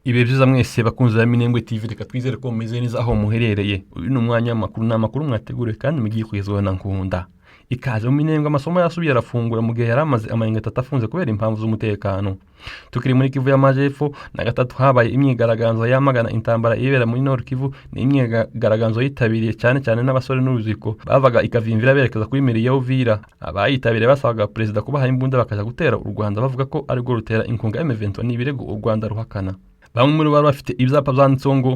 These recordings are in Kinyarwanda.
Ibe byiza mwese bakunze ya Minembwe TV, reka twizere ko mumeze neza aho muherereye. Uyu ni umwanya w'amakuru, n'amakuru mwateguriwe kandi mugiye kugezwaho na Nkunda. Ikaze mu Minembwe, amasomo yasubiye arafungura mu gihe yaramaze amayenga 3 afunze kubera impamvu z'umutekano. Tukiri muri Kivu y'Amajepfo na gatatu habaye imyigaragambyo yamagana intambara ibera muri Nord Kivu. Ni imyigaragambyo yitabiriye cyane n'abasore n'uruziko bavaga ikavimvira berekeza kuri meri ya Uvira. Abayitabiriye basabaga perezida kubaha imbunda bakaja gutera u Rwanda, bavuga ko ari rwo rutera inkunga M23 n'ibirego u Rwanda ruhakana. Bamwe muri bari bafite ibyapa byanditseho ngo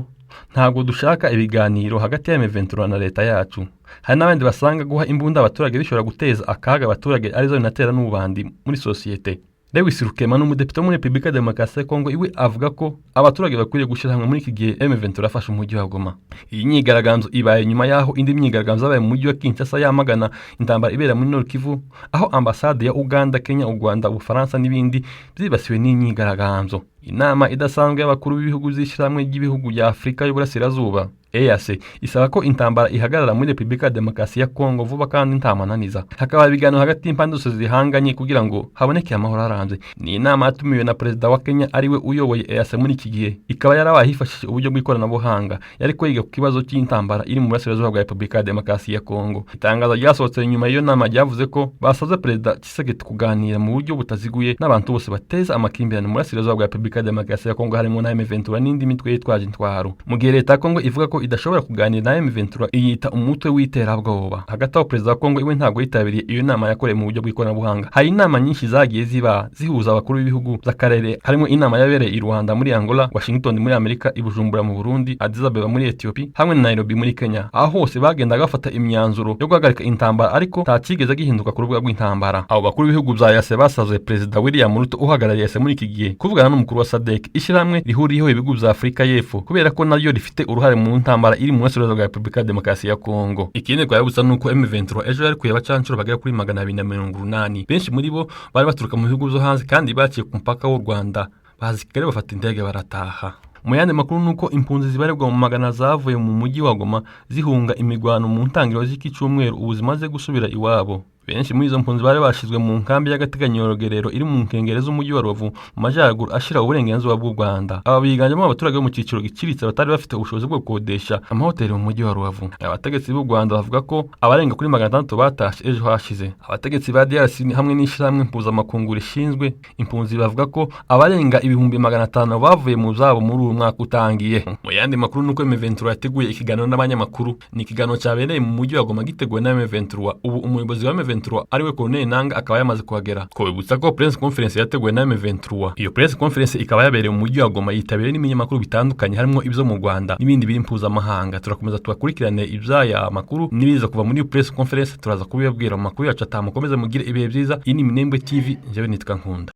ntabwo dushaka ibiganiro hagati ya M23 na leta yacu. Hari n'abandi basanga guha imbunda abaturage bishobora guteza akaga abaturage arizo binatera n'ubandi muri societe. Lewis Rukema n'umudepite muri Republika Demokarasi ya Kongo, iwe avuga ko abaturage bakwiriye gushyira hamwe muri iki gihe M23 afashe umujyi wa Goma. Iyi myigaragambyo ibaye nyuma yaho indi myigaragambyo zabaye mu mujyi wa Kinshasa yamagana intambara ibera muri Nord Kivu, aho ambasade ya Uganda, Kenya, u Rwanda, Ubufaransa n'ibindi byibasiwe n'imyigaragambyo. Inama idasanzwe y'abakuru b'ibihugu z'ishyirahamwe ry'ibihugu bya Afurika y'Uburasirazuba EAC isaba ko intambara ihagarara muri Republika Demokarasi ya Kongo vuba kandi nta mananiza. Hakaba ibiganiro hagati y'impande zose zihanganye kugira ngo haboneke amahoro arambye. Ni inama yatumiwe na perezida wa Kenya ariwe uyoboye EAC muri iki gihe, ikaba yarabaye hifashishije uburyo bw'ikoranabuhanga. Yari kwiga ku kibazo cy'intambara iri mu burasirazuba bwa Republika Demokarasi ya Kongo. Itangazo ryasohotse nyuma y'iyo nama ryavuze ko basaze perezida Tshisekedi kuganira mu buryo butaziguye n'abantu bose bateza amakimbirane mu burasirazuba bwa Republika Demokarasi ya Kongo, harimo na M23 n'indi mitwe yitwaje intwaro. Mu gihe leta ya Kongo ivuga ko idashobora kuganira na M23 iyita umutwe w'iterabwoba. Hagati aho perezida wa Kongo iwe ntabwo yitabiriye iyo nama yakorewe mu buryo bw'ikoranabuhanga. Hari inama nyinshi zagiye zihuza abakuru b'ibihugu z'akarere, harimo inama yabereye i Rwanda, muri Angola, Washington muri Amerika, i Bujumbura mu Burundi, Addis Ababa muri Ethiopia, hamwe na Nairobi muri Kenya. Aho hose bagendaga bafata imyanzuro yo guhagarika intambara, ariko nta kigeze gihinduka ku rubuga rw'intambara. Abo bakuru b'ibihugu bya EAC basaze perezida William Ruto uhagarariye EAC muri iki gihe kuvugana n'umukuru wa SADC, ishyirahamwe rihuriyeho ibihugu bya Afurika y'Epfo, kubera ko naryo rifite uruhare mu ntambara iri mu burasirazuba bwa Republika Demokarasi ya Kongo. Ikindi twabutsa nuko M23 ejo yari kuye abacancuro bagera kuri 280. Benshi muri bo bari baturuka mu bihugu byo hanze kandi baciye ku mpaka w'u Rwanda, bazikare bafata indege barataha. Mu yandi makuru nuko impunzi zibarebwa mu magana zavuye mu mujyi wa Goma zihunga imigwano mu ntangiriro z'iki cyumweru, ubu zimaze gusubira iwabo. Benshi muri izo mpunzi bari bashizwe mu nkambi y'agateganyo Rugerero iri mu nkengero z'umujyi wa Rubavu mu majyaruguru ashira uburenganzira bw'u Rwanda. Aba biganjemo abaturage bo mu cyiciro giciriritse batari bafite ubushobozi bwo gukodesha amahoteli mu mujyi wa Rubavu. Abategetsi b'u Rwanda bavuga ko abarenga kuri 600 batashe ejo hashize. Abategetsi ba DRC hamwe n'ishyirahamwe mpuzamakungu rishinzwe impunzi bavuga ko abarenga 500 bavuye mu zabo muri uyu mwaka utangiye. Mu yandi makuru nuko M23 yateguye ikiganiro n'abanyamakuru. Ni ikiganiro cyabereye mu mujyi wa Goma giteguwe na M23. Ubu umuyobozi wa M23 ariwe Colonel Nanga akaba yamaze kuhagera. Twibutsa ko press conference yateguwe na M23. Iyo press conference ikaba yabereye mu mujyi wa Goma, yitabiriye n'iminyamakuru bitandukanye harimo ibyo mu Rwanda n'ibindi biri mpuzamahanga. Turakomeza tubakurikirane ibyaya makuru nibiza kuva muri iyo press conference, turaza kubibabwira mu makuru yacu atamukomeza mugire ibihe byiza. Iyi ni Minembwe TV, njyewe nitwa Nkunda.